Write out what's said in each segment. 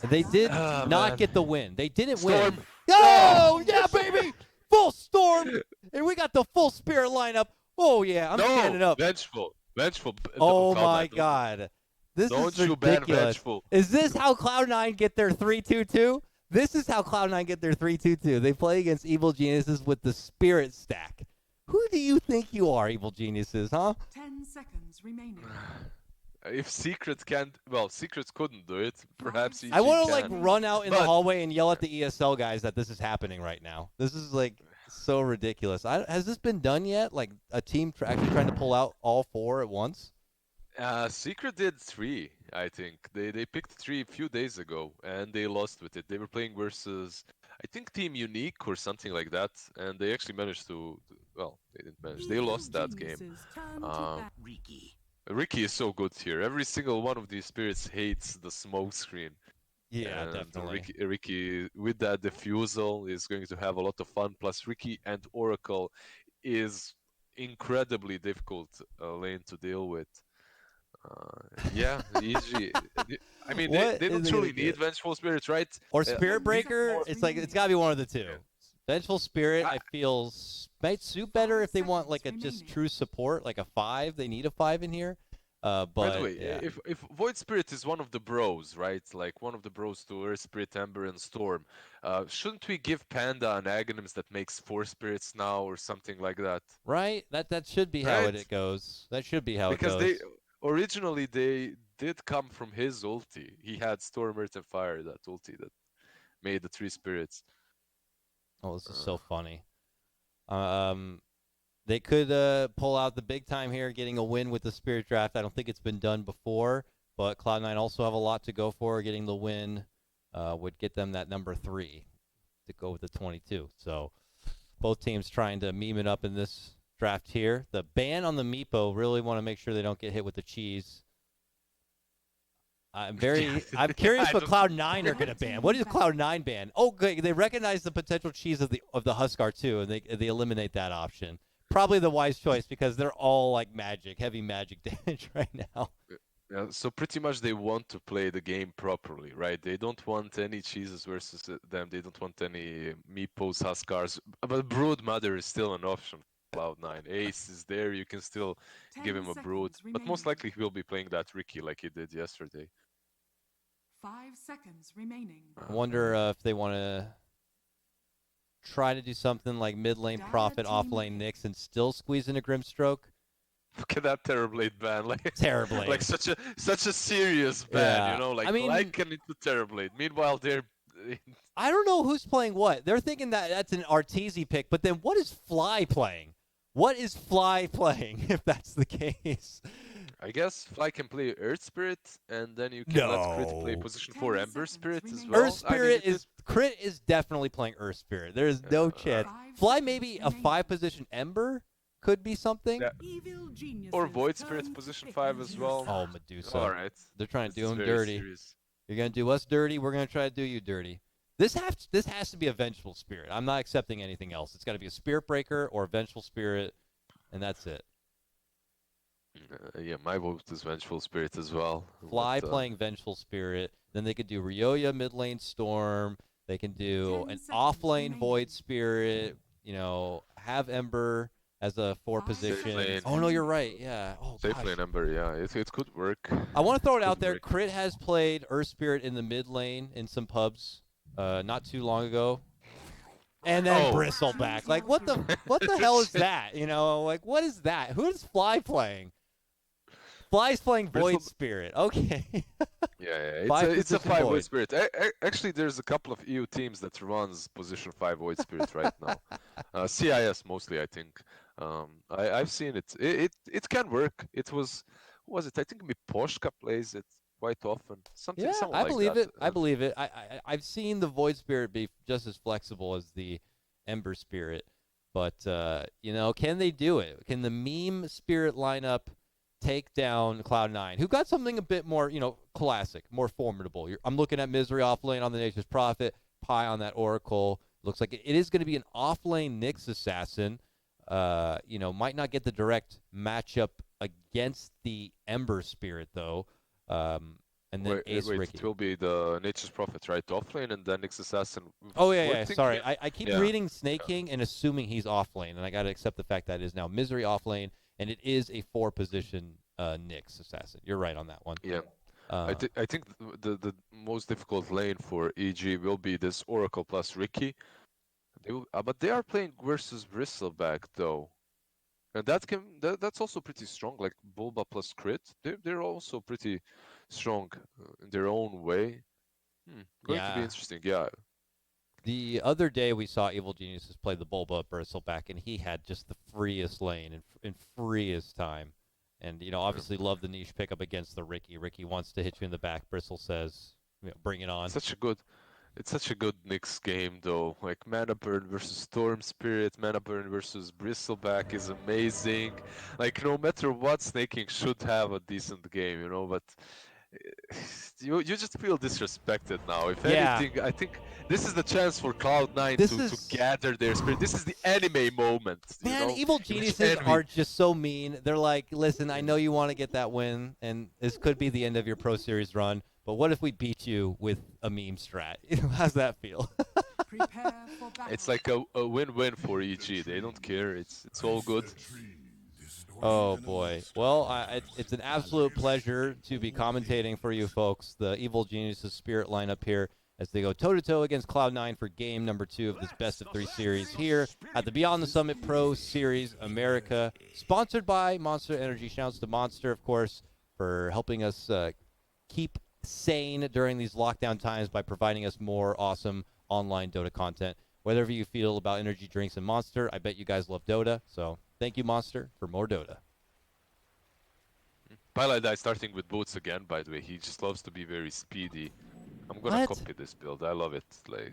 They did Ah, not man. get the win. They didn't Storm. win. Oh, yeah, baby! Full Storm! And we got the full Spirit lineup. Oh, yeah, I'm standing No, up. vengeful. Oh, Cloud9, my God. This don't is you ban ridiculous. vengeful. Is this how Cloud9 get their 3-2-2? This is how Cloud9 get their 3-2-2. They play against Evil Geniuses with the Spirit stack. Who do you think you are, Evil Geniuses, huh? 10 seconds remaining. If Secret can't, well, Secret couldn't do it. Perhaps EG I want to, can. like, run out in the But- hallway and yell at the ESL guys that this is happening right now. This is, like, so ridiculous. Has this been done yet? Like, a team actually trying to pull out all 4 at once? Secret did 3, I think. They picked 3 a few days ago, and they lost with it. They were playing versus, I think, Team Unique or something like that, and they actually managed to, well, they didn't manage. They lost that game. Ricky is so good here. Every single one of these spirits hates the smoke screen. Yeah, And definitely. Ricky, with that diffusal, is going to have a lot of fun. Plus, Ricky and Oracle is incredibly difficult lane to deal with. Yeah, easy. I mean, they don't truly need Vengeful Spirits, right? Or Spirit Breaker. It's like, it's got to be one of the two. Yeah. Vengeful Spirit, I feel, might suit better if they want, like, a just remaining. true support, like a 5. They need a 5 in here. But, By the way, yeah. if Void Spirit is one of the bros, right? Like one of the bros to Earth Spirit, Ember, and Storm, shouldn't we give Panda an Aghanims that makes 4 spirits now or something like that? Right? That should be how Right. it goes. That should be how Because it goes. originally they did come from his ulti. He had Storm, Earth, and Fire, that ulti that made the 3 spirits. Oh, this is so funny. They could pull out the big time here, getting a win with the Spirit Draft. I don't think it's been done before, but Cloud9 also have a lot to go for. Getting the win would get them that number 3 to go with the 22. So both teams trying to meme it up in this draft here. The ban on the Meepo, really want to make sure they don't get hit with the cheese. I'm curious what Cloud9 are going to ban. What is Cloud9 ban? Oh, good. They recognize the potential cheese of the Huskar too, and they eliminate that option. Probably the wise choice because they're all like magic, heavy magic damage right now. Yeah, so pretty much they want to play the game properly, right? They don't want any cheeses versus them. They don't want any Meepos, Huskars. But Brood Mother is still an option for Cloud9. Ace is there. You can still give him a Brood. But most likely he will be playing that Ricky like he did yesterday. 5 seconds remaining. I wonder if they want to try to do something like mid lane Prophet, off lane Nyx, and still squeeze in a Grimstroke. Look at that Terrorblade ban, like Terrorblade. like such a serious ban, Yeah. you know, like I mean- into Terrorblade. Meanwhile, they're I don't know who's playing what. They're thinking that that's an Arteezy pick, but then what is Fly playing? What is Fly playing if that's the case? I guess Fly can play Earth Spirit, and then you can let Crit play No. position 10 4 Ember seconds Spirit as remaining. well. Earth Spirit Crit is definitely playing Earth Spirit. There is no chance. 5 Fly seconds maybe a remaining. 5 position Ember could be something. Yeah. Evil geniuses Or Void turn Spirit's to position 5 as well. Oh, Medusa. All right. They're trying to This do is him very dirty. serious. You're going to do us dirty. We're going to try to do you dirty. This has to be a Vengeful Spirit. I'm not accepting anything else. It's got to be a Spirit Breaker or a Vengeful Spirit, and that's it. Yeah, my vote is Vengeful Spirit as well. Fly but, playing Vengeful Spirit. Then they could do Ryoya mid lane Storm. They can do 10 an seconds off lane remaining. Void Spirit. You know, have Ember as a 4 5 position. Safe lane. Oh no, you're right. Yeah. Oh Safe gosh. lane Ember, yeah, it could work. I want to throw it out Could there. work. Crit has played Earth Spirit in the mid lane in some pubs, not too long ago. And then Oh. Bristleback. Like what the hell is that? You know, like what is that? Who is Fly playing? Fly's playing Void Bristle- Spirit. Okay. Yeah, Five it's a position 5 Void. Void Spirit. Actually, there's a couple of EU teams that runs position 5 Void Spirit right now. CIS mostly, I think. I've seen it. It can work. It was, who was it? I think Miposhka plays it quite often. Something Yeah, I like believe that. it. I believe it. I've seen the Void Spirit be just as flexible as the Ember Spirit, but you know, can they do it? Can the meme Spirit lineup take down Cloud9, who got something a bit more, you know, classic, more formidable? I'm looking at Misery off lane on the Nature's Prophet, Pi on that Oracle. Looks like it is going to be an off lane Nyx assassin. You know, might not get the direct matchup against the Ember Spirit though. and then Ace wait, Ricky. it will be the Nature's Prophet, right? Offlane and then Nyx Assassin. Oh, yeah. Void King Sorry. again? I keep Yeah. reading Snake King and assuming he's off lane, and I got to accept the fact that it is now Misery off lane, and it is a 4-position Nyx Assassin. You're right on that one. Yeah. I think the most difficult lane for EG will be this Oracle plus Ricky. But they are playing versus Bristleback though. And that's also pretty strong, like Bulba plus Crit. They're also pretty strong in their own way. Going to be Yeah. interesting, yeah. The other day we saw Evil Geniuses play the Bulba Bristleback, and he had just the freest lane and freest time. And, obviously love the niche pickup against the Ricky. Ricky wants to hit you in the back. Bristle says, bring it on. It's such a good Nyx game though. Like Mana Burn versus Storm Spirit, Mana Burn versus Bristleback is amazing. Like no matter what, Snaking should have a decent game, but you just feel disrespected now. If Yeah. anything, I think this is the chance for Cloud9 This to is- gather their spirit. This is the anime moment. Man, in Evil which Geniuses envy- are just so mean. They're like, listen, I know you want to get that win, and this could be the end of your Pro Series run, but what if we beat you with a meme strat? How's that feel? Prepare for battle. It's like a win-win for EG. They don't care. It's all good. Oh, boy. Well, it's an absolute pleasure to be commentating for you folks, the Evil Geniuses Spirit lineup here, as they go toe-to-toe against Cloud9 for game number 2 of this best-of-3 series here at the Beyond the Summit Pro Series America, sponsored by Monster Energy. Shouts to Monster, of course, for helping us keep sane during these lockdown times by providing us more awesome online Dota content. Whatever you feel about energy drinks and Monster, I bet you guys love Dota, so thank you, Monster, for more Dota. Pilot starting with boots again, by the way. He just loves to be very speedy. I'm gonna What? copy this build. I love it. Like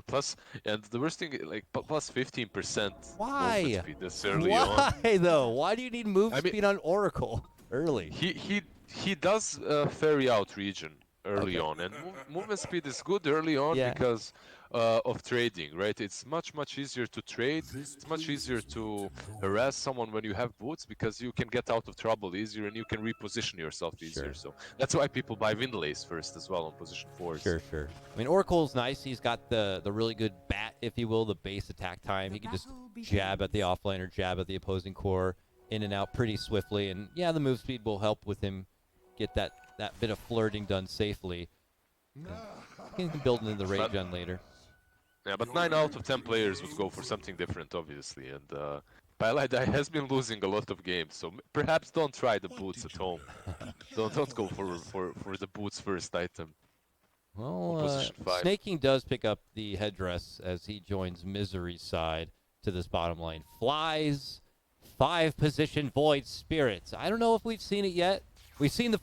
plus, and the worst thing, like plus 15% Why? movement speed this early on. Why, though? Why do you need move I mean- speed on Oracle early? He does ferry out region early Okay. on, and movement speed is good early on Yeah. because of trading, right? It's much easier to trade. It's much easier to harass someone when you have boots because you can get out of trouble easier and you can reposition yourself easier. Sure. So that's why people buy Windlace first as well on position 4s. Sure. I mean, Oracle's nice. He's got the really good bat, if you will, the base attack time. He can just jab at the offlane or jab at the opposing core in and out pretty swiftly. And, yeah, the move speed will help with him get that bit of flirting done safely. He can build into the rage gun later. Yeah, but 9 out of 10 players would go for something different, obviously. And Paladai has been losing a lot of games, so perhaps don't try the boots at home. don't go for the boots first item. Well, Position 5. Snaking does pick up the headdress as he joins Misery's side to this bottom lane. Flies, 5-position Void Spirits. I don't know if we've seen it yet. We've seen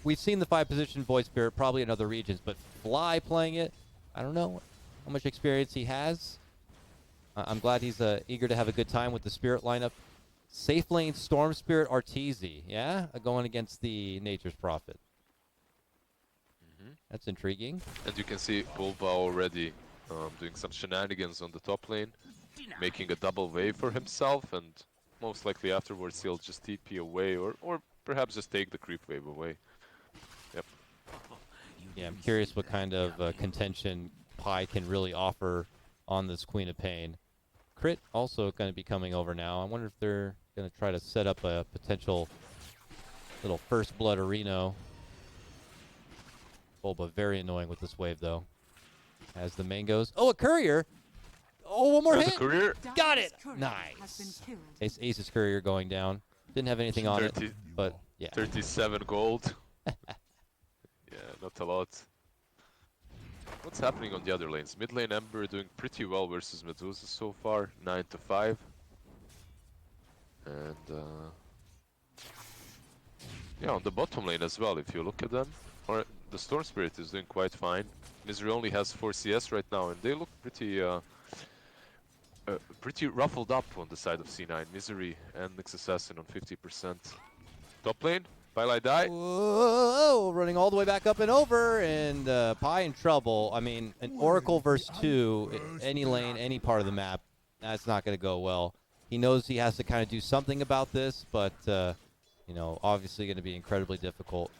we've seen the 5-position Void Spirit probably in other regions, but Fly playing it, I don't know how much experience he has. I'm glad he's eager to have a good time with the Spirit lineup. Safe lane Storm Spirit Arteezy, yeah, going against the Nature's Prophet. That's intriguing. And you can see Bulba already doing some shenanigans on the top lane, making a double wave for himself, and most likely afterwards he'll just TP away or perhaps just take the creep wave away. Yep. Yeah, I'm curious what kind of contention Pi can really offer on this Queen of Pain. Crit also going to be coming over now. I wonder if they're going to try to set up a potential little First Blood Areno. Bulba very annoying with this wave, though. As the main goes. Oh, a Courier! Oh, one more There's hit! a career. Got it! Has been Nice. killed. Ace's Courier going down. Didn't have anything on it, 30 but yeah. 37 gold. Yeah, not a lot. What's happening on the other lanes? Mid lane Ember doing pretty well versus Medusa so far, 9-5. And yeah, on the bottom lane as well, if you look at them, or the Storm Spirit is doing quite fine. Misery only has 4 CS right now, and they look pretty ruffled up on the side of C9. Misery and Nyx Assassin on 50%. Top lane, Pylai die. Whoa, running all the way back up and over, and Pi in trouble. I mean, an Oracle versus 2, any lane, any part of the map, that's not going to go well. He knows he has to kind of do something about this, but, you know, obviously going to be incredibly difficult.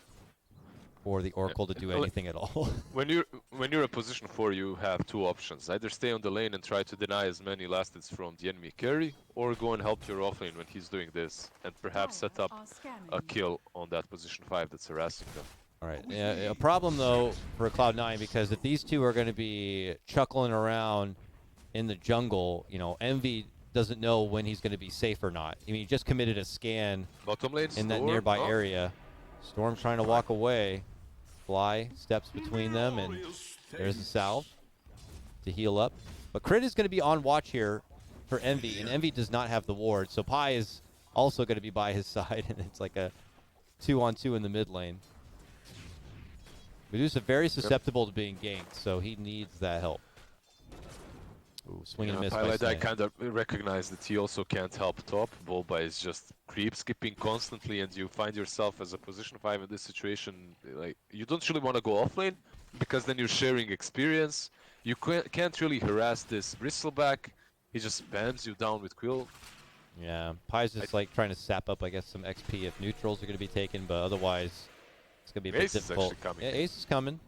for the Oracle to do anything at all. When you're a position 4, you have two options: either stay on the lane and try to deny as many last hits from the enemy carry, or go and help your offlane when he's doing this, and perhaps set up a kill on that position 5 that's harassing them. All right. A problem, though, for Cloud9, because if these two are going to be chuckling around in the jungle, you know, Envy doesn't know when he's going to be safe or not. I mean, he just committed a scan Bottom lane, in that Storm, nearby oh. area. Storm's trying to walk away. Fly steps between them, and there's the salve to heal up. But Crit is going to be on watch here for Envy, and Envy does not have the ward, so Pi is also going to be by his side, and it's like a 2-on-2 in the mid lane. Medusa very susceptible to being ganked, so he needs that help. Ooh, swing and miss by I Snake. kind of recognize that he also can't help top. Bulba is just creep skipping constantly, and you find yourself as a position 5 in this situation. Like, you don't really want to go offlane, because then you're sharing experience. You can't really harass this bristleback. He just spams you down with Quill. Yeah, Pi's just like trying to sap up, I guess, some XP if neutrals are going to be taken, but otherwise it's going to be a bit Ace is difficult. actually coming. Yeah, Ace is coming.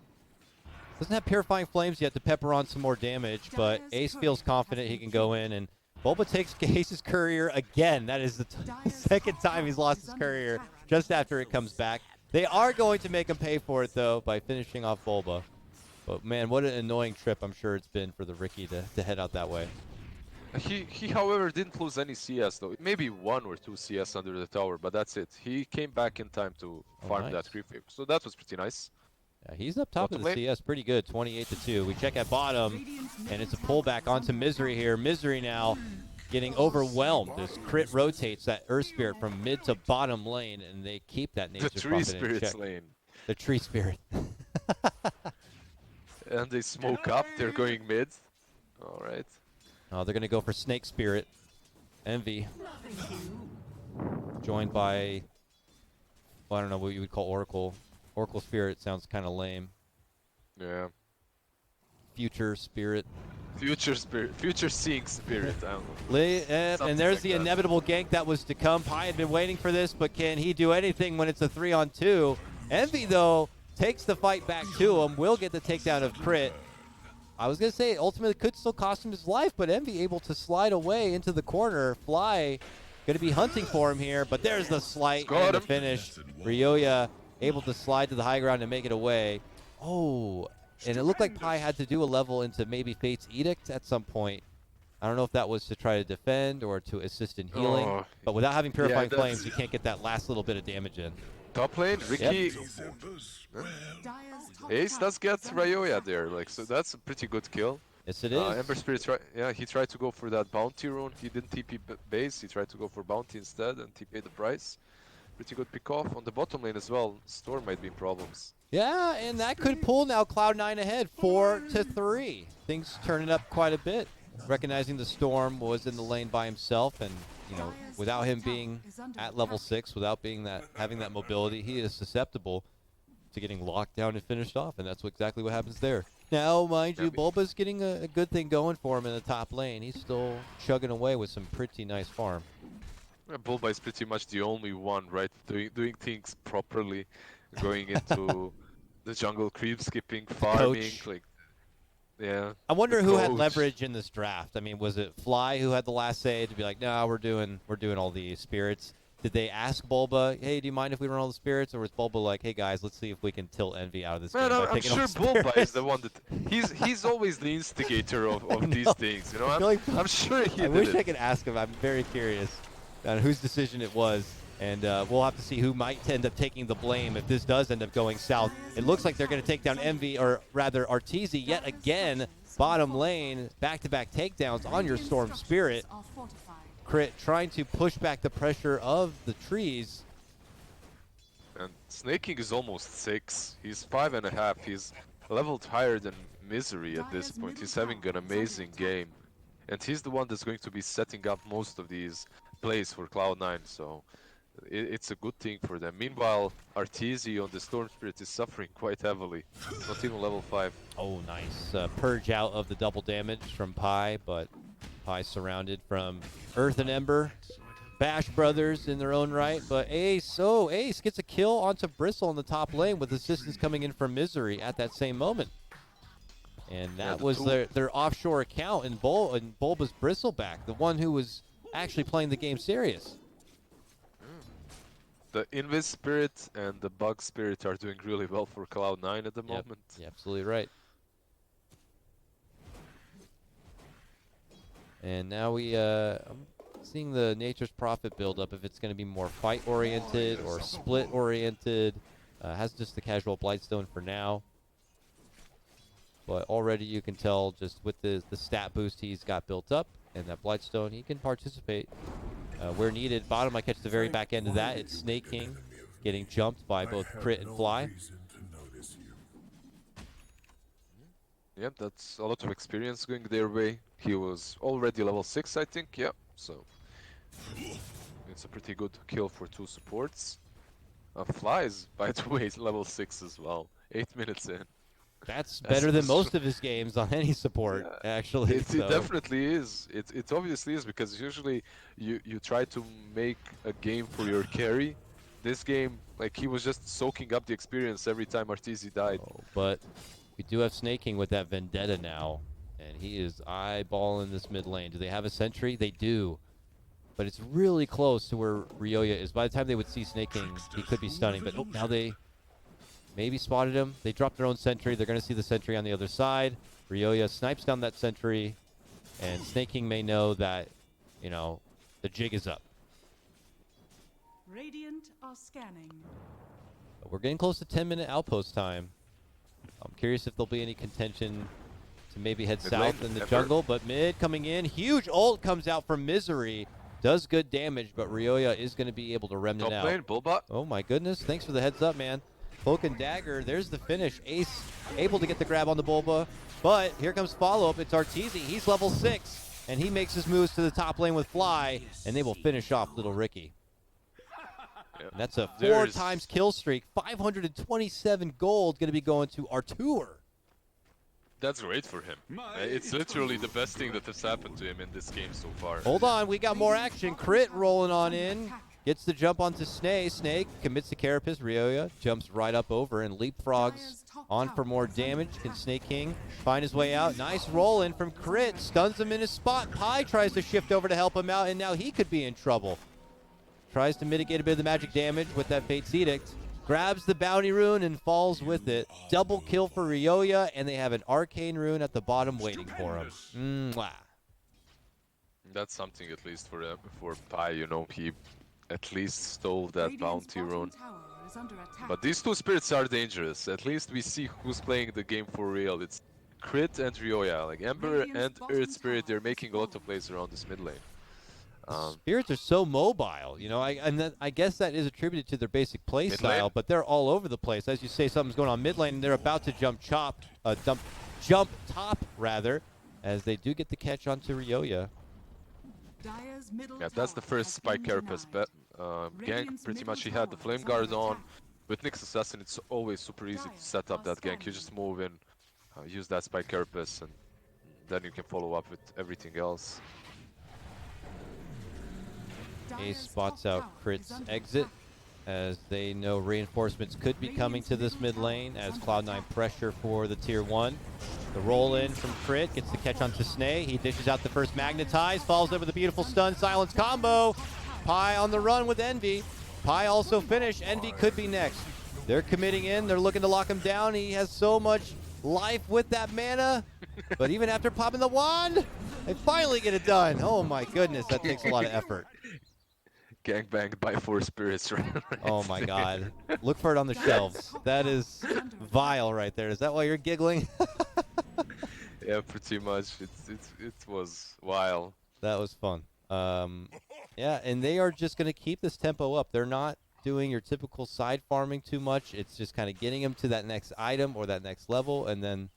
Doesn't have Purifying Flames yet to pepper on some more damage, but Ace feels confident he can go in, and Bulba takes Ace's courier again. That is the second time he's lost his courier just after it comes back. They are going to make him pay for it, though, by finishing off Bulba. But, man, what an annoying trip I'm sure it's been for the Ricky to head out that way. He, however, didn't lose any CS, though. Maybe 1 or 2 CS under the tower, but that's it. He came back in time to farm that creep wave, so that was pretty nice. Yeah, he's up top of the CS pretty good, 28-2. We check at bottom, and it's a pullback onto Misery here. Misery now getting overwhelmed as Crit rotates that Earth Spirit from mid to bottom lane, and they keep that Nature's The Tree Prophet in Spirit's check. lane. The Tree Spirit. And they smoke up, they're going mid. Alright. Oh, they're going to go for Snake Spirit. Envy. Joined by, well, I don't know what you would call Oracle. Oracle Spirit sounds kind of lame. Yeah. Future Spirit. Future Spirit. Future Seeing Spirit. I don't know. And there's like the that. inevitable gank that was to come. Pi had been waiting for this, but can he do anything when it's a 3-on-2? Envy, though, takes the fight back to him. Will get the takedown of Crit. I was going to say, ultimately could still cost him his life, but Envy able to slide away into the corner. Fly going to be hunting for him here, but there's the slight and the finish. Ryoya able to slide to the high ground and make it away. Oh, and it looked like Pi had to do a level into maybe Fate's Edict at some point. I don't know if that was to try to defend or to assist in healing, Oh. but without having Purifying Yeah, Flames, you can't get that last little bit of damage in. Top lane, Ricky. Ace does get Dyer's Ryoya there, like, so that's a pretty good kill. Yes, it is. Ember Spirit, he tried to go for that bounty rune. He didn't TP base, he tried to go for bounty instead and TP the price. Pretty good pick off. On the bottom lane as well, Storm might be in problems. Yeah, and that could pull now Cloud9 ahead, 4-3. Things turning up quite a bit. Recognizing the Storm was in the lane by himself, and you know, without him being at level 6, without being having that mobility, he is susceptible to getting locked down and finished off, and that's exactly what happens there. Now, mind you, Bulba's getting a good thing going for him in the top lane. He's still chugging away with some pretty nice farm. Bulba is pretty much the only one, right, doing things properly, going into the jungle, creep skipping, farming, coach. like, yeah. I wonder who had coach. leverage in this draft. I mean, was it Fly who had the last say to be like, no, we're doing all the spirits? Did they ask Bulba, hey, do you mind if we run all the spirits? Or was Bulba like, hey guys, let's see if we can tilt Envy out of this game by I'm taking all sure the Bulba spirits? is the one that he's always the instigator of these things, you know. I feel like- I'm sure he I did wish it. I could ask him. I'm very curious on whose decision it was. And we'll have to see who might end up taking the blame if this does end up going south. It looks like they're going to take down Envy, or rather Arteezy yet again. Bottom lane, back-to-back takedowns on your Storm Spirit. Crit trying to push back the pressure of the trees. And Snaking is almost 6. He's 5.5. He's leveled higher than Misery at this point. He's having an amazing game. And he's the one that's going to be setting up most of these plays for Cloud9, so it's a good thing for them. Meanwhile, Arteezy on the Storm Spirit is suffering quite heavily. Not even level 5. Oh, nice. Purge out of the double damage from Pi, but Pi surrounded from Earth and Ember. Bash Brothers in their own right, but Ace gets a kill onto Bristle in the top lane with assistance coming in from Misery at that same moment. And that was their offshore account in Bulba's Bristleback, the one who was actually playing the game serious. The Invis Spirit and the Bug Spirit are doing really well for Cloud9 at the moment. You're absolutely right. And now I'm seeing the Nature's Prophet build up, if it's going to be more fight-oriented or split-oriented. Has just the casual Blightstone for now. But already you can tell just with the stat boost he's got built up and that Blightstone, he can participate where needed. Bottom, I catch the very back end of that. It's Snake King getting jumped by both Crit and Fly. Yep, that's a lot of experience going their way. He was already level 6, I think, yeah. So it's a pretty good kill for 2 supports. Flies, by the way, is level 6 as well. 8 minutes in. That's better than most of his games on any support, actually. It definitely is. It obviously is, because usually you try to make a game for your carry. This game, like, he was just soaking up the experience every time Arteezy died. Oh, but we do have Snake King with that Vendetta now, and he is eyeballing this mid lane. Do they have a sentry? They do. But it's really close to where Ryoya is. By the time they would see Snake King, he could be stunning. But now they maybe spotted him. They dropped their own sentry. They're going to see the sentry on the other side. Ryoya snipes down that sentry, and Snake King may know that, you know, the jig is up. Radiant are scanning. But we're getting close to 10-minute outpost time. I'm curious if there'll be any contention to maybe head south in the jungle, but mid coming in. Huge ult comes out from Misery. Does good damage, but Ryoya is going to be able to remnant Top out. lane, Bullbot. Oh my goodness, thanks for the heads up, man. Cloak and Dagger, there's the finish. Ace able to get the grab on the Bulba, but here comes follow-up. It's Arteezy. He's level 6, and he makes his moves to the top lane with Fly, and they will finish off Little Ricky. And that's a 4 times kill streak. 527 gold going to be going to Artur. That's great for him. It's literally the best thing that has happened to him in this game so far. Hold on, we got more action. Crit rolling on in. Gets the jump onto Snake. Snake commits to Carapace. Ryoya jumps right up over and leapfrogs on for more damage. Can Snake King find his way out? Nice roll in from Crit. Stuns him in his spot. Pi tries to shift over to help him out, and now he could be in trouble. Tries to mitigate a bit of the magic damage with that Fate's Edict. Grabs the bounty rune and falls with it. Double kill for Ryoya, and they have an arcane rune at the bottom waiting for him. Mwah. That's something at least for Pi, you know, he at least stole that bounty rune. But these 2 spirits are dangerous. At least we see who's playing the game for real. It's Crit and Ryoya. Like Ember and Earth Spirit, they're making a lot of plays around this mid lane. Spirits are so mobile, you know. I guess that is attributed to their basic play style, but they're all over the place. As you say, something's going on mid lane, and they're about to jump top rather, as they do get the catch onto Ryoya. Yeah, that's the first Spike Carapace gank. Pretty much he had the Flame Guard on. With Nyx Assassin, it's always super easy to set up that gank. You just move in, use that Spike Carapace, and then you can follow up with everything else. Ace spots out Crit's exit, as they know reinforcements could be coming to this mid lane, as Cloud9 pressure for the tier 1. The roll in from Crit gets the catch onto Snay. He dishes out the first Magnetize, falls in with a beautiful stun silence combo. Pi on the run with Envy. Pi also finished. Envy could be next. They're committing in. They're looking to lock him down. He has so much life with that mana, but even after popping the wand, they finally get it done. Oh my goodness, that takes a lot of effort. Gangbanged by 4 spirits. Right? Oh my god. Look for it on the shelves. That is vile right there. Is that why you're giggling? Yeah, pretty much. It was wild. That was fun. Yeah, and they are just going to keep this tempo up. They're not doing your typical side farming too much. It's just kind of getting them to that next item or that next level, and then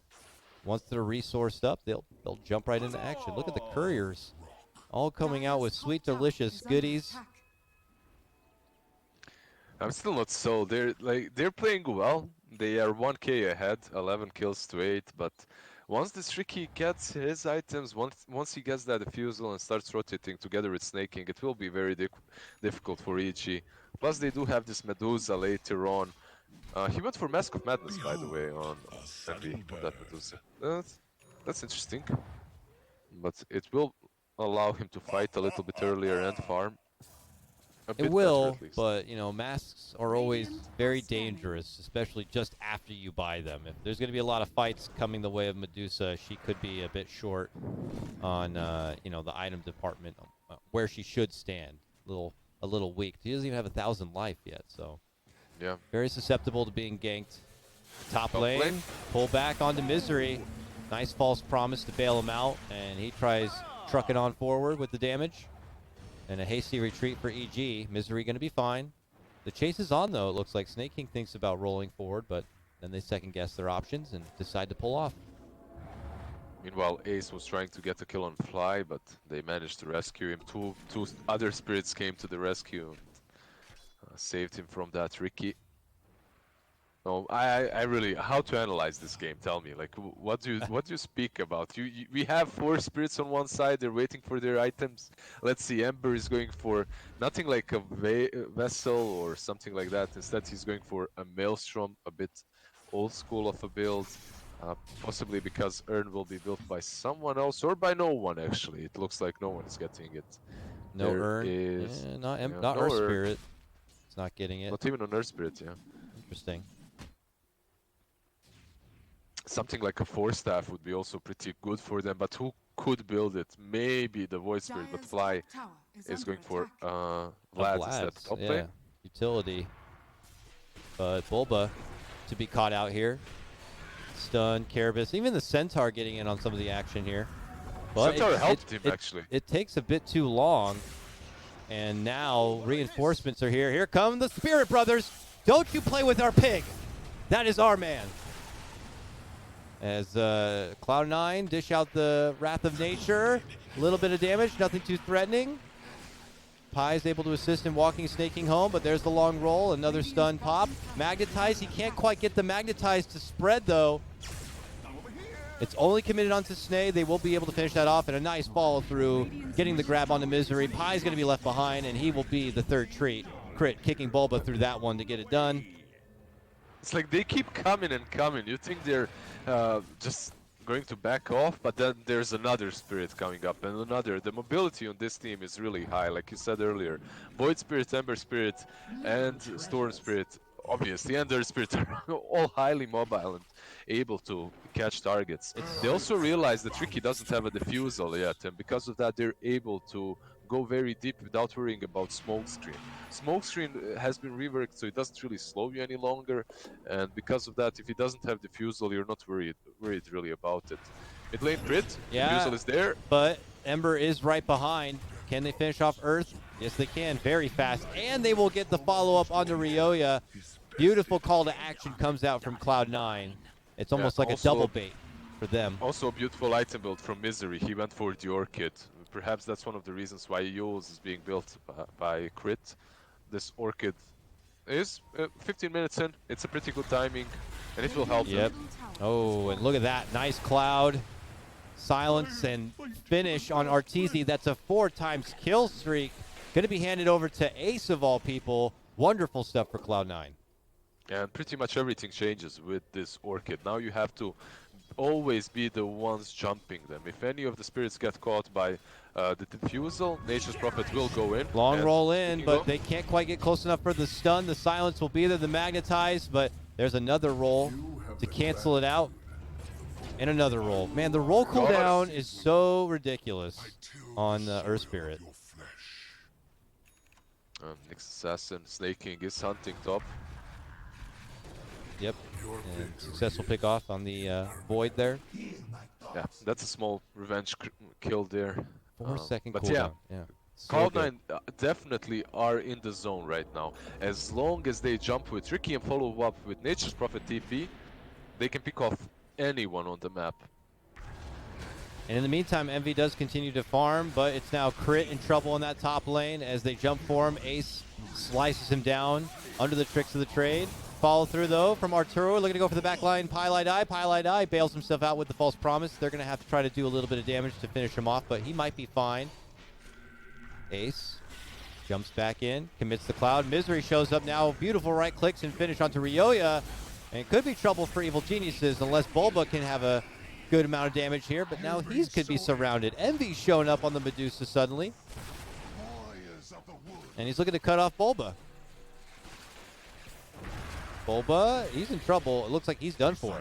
once they're resourced up, they'll jump right into action. Look at the couriers, all coming out with sweet, delicious goodies. I'm still not sold. They're playing well. They are 1k ahead, 11 kills to 8, but once this Ricky gets his items, once he gets that defusal and starts rotating together with snaking, it will be very difficult for EG. Plus they do have this Medusa later on. He went for Mask of Madness, by the way, on Envy, on that Medusa. That's interesting, but it will allow him to fight a little bit earlier and farm a It bit better will, at least. but masks are always very dangerous, especially just after you buy them. If there's going to be a lot of fights coming the way of Medusa, she could be a bit short on the item department where she should stand. A little weak. She doesn't even have 1,000 life yet, so Yeah. very susceptible to being ganked. Top lane, pull back onto Misery. Nice false promise to bail him out, and he tries trucking on forward with the damage. And a hasty retreat for EG. Misery going to be fine. The chase is on, though. It looks like Snake King thinks about rolling forward, but then they second-guess their options and decide to pull off. Meanwhile, Ace was trying to get a kill on Fly, but they managed to rescue him. Two other spirits came to the rescue and saved him from that. Ricky. No, I really, how to analyze this game? Tell me, like, what do you speak about? We have 4 spirits on one side. They're waiting for their items. Let's see, Ember is going for nothing like a vessel or something like that. Instead, he's going for a Maelstrom, a bit old school of a build. Possibly because Urn will be built by someone else or by no one. Actually, it looks like no one is getting it. No There Urn. is- Not no Earth Urn. Spirit. It's not getting it. Not even on Earth Spirit, yeah. Interesting. Something like a 4-staff would be also pretty good for them, but who could build it? Maybe the Void Spirit, but Fly is going for Vlad instead. Top yeah. lane. Utility. But Bulba to be caught out here. Stun, Kerberos, even the Centaur getting in on some of the action here. But Centaur helped him, actually. It takes a bit too long. And now reinforcements are here. Here come the Spirit Brothers. Don't you play with our pig. That is our man. As Cloud9 dish out the Wrath of Nature. A little bit of damage, nothing too threatening. Pi is able to assist in walking Snaking home, but there's the long roll. Another stun pop. Magnetize. He can't quite get the Magnetize to spread, though. It's only committed onto Snay. They will be able to finish that off, and a nice follow through, getting the grab onto Misery. Pi's going to be left behind, and he will be the third crit, kicking Bulba through that one to get it done. It's like they keep coming and coming. You think they're just going to back off, but then there's another spirit coming up and another. The mobility on this team is really high, like you said earlier. Void Spirit, Ember Spirit, and Storm Spirit, obviously, and their Spirit are all highly mobile and able to catch targets. They also realize that Ricky doesn't have a defusal yet, and because of that, they're able to go very deep without worrying about smokescreen. Smokescreen has been reworked, so it doesn't really slow you any longer, and because of that, if he doesn't have defusal, you're not worried really about it. Mid lane crit, defusal is there. But Ember is right behind. Can they finish off Earth? Yes, they can, very fast, and they will get the follow-up onto Ryoya. Beautiful call to action comes out from Cloud9. It's almost like a double bait for them. Also a beautiful item build from Misery. He went for the Orchid. Perhaps that's one of the reasons why Yules is being built by Crit. This Orchid is 15 minutes in. It's a pretty good timing, and it will help them. Oh, and look at that. Nice Cloud. Silence and finish on Arteezy. That's a 4-times kill streak. Going to be handed over to Ace of all people. Wonderful stuff for Cloud9. And pretty much everything changes with this Orchid. Now you have to always be the ones jumping them. If any of the spirits get caught by the defusal, Nature's Prophet will go in. Long roll in, but they can't quite get close enough for the stun. The silence will be there, the magnetize, but there's another roll to cancel it out. And another roll. Man, the roll cooldown is so ridiculous on Earth Spirit. Next Assassin, Snake King is hunting top. Yep, and successful pick off on the Void there. Yeah, that's a small revenge kill there. 4-second but cooldown. Yeah. Cloud9 definitely are in the zone right now. As long as they jump with Ricky and follow up with Nature's Prophet TP, they can pick off anyone on the map. And in the meantime, Envy does continue to farm, but it's now Crit in trouble in that top lane as they jump for him. Ace slices him down under the tricks of the trade. Follow through, though, from Arturo. Looking to go for the back line. Pie bails himself out with the false promise. They're going to have to try to do a little bit of damage to finish him off, but he might be fine. Ace jumps back in, commits the Cloud. Misery shows up now. Beautiful right clicks and finish onto Ryoya. And it could be trouble for Evil Geniuses unless Bulba can have a good amount of damage here, but now he could be surrounded. Envy's showing up on the Medusa suddenly. And he's looking to cut off Bulba. Bulba, he's in trouble. It looks like he's done for.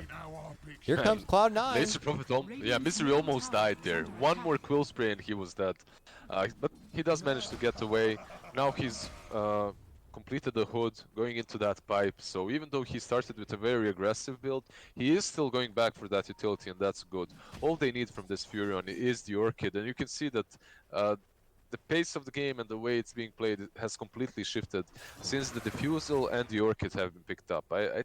Here comes Cloud9. Laser Prophet, yeah, Misery almost died there. One more quill spray and he was dead. But he does manage to get away. Now he's completed the hood, going into that pipe. So even though he started with a very aggressive build, he is still going back for that utility, and that's good. All they need from this Furion is the Orchid, and you can see that the pace of the game and the way it's being played has completely shifted since the Diffusal and the Orchid have been picked up. I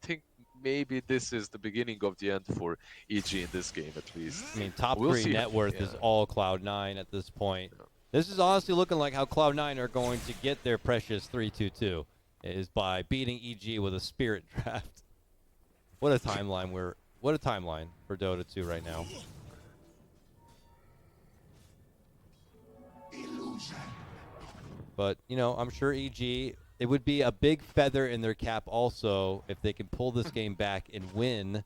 think maybe this is the beginning of the end for EG in this game, at least. I mean, top 3 net worth is all Cloud9 at this point. Yeah. This is honestly looking like how Cloud9 are going to get their precious 3-2-2 is by beating EG with a Spirit draft. What a timeline for Dota 2 right now. But, you know, I'm sure EG, it would be a big feather in their cap also if they can pull this game back and win,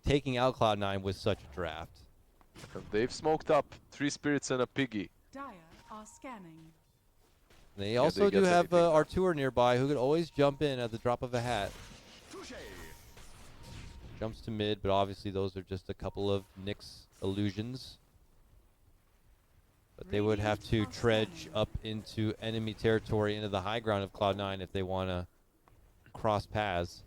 taking out Cloud9 with such a draft. And they've smoked up 3 Spirits and a Piggy. Dire are scanning. They also do have Artur nearby who could always jump in at the drop of a hat. Jumps to mid, but obviously those are just a couple of Nyx illusions. But they would have to trudge up into enemy territory, into the high ground of Cloud9 if they want to cross paths.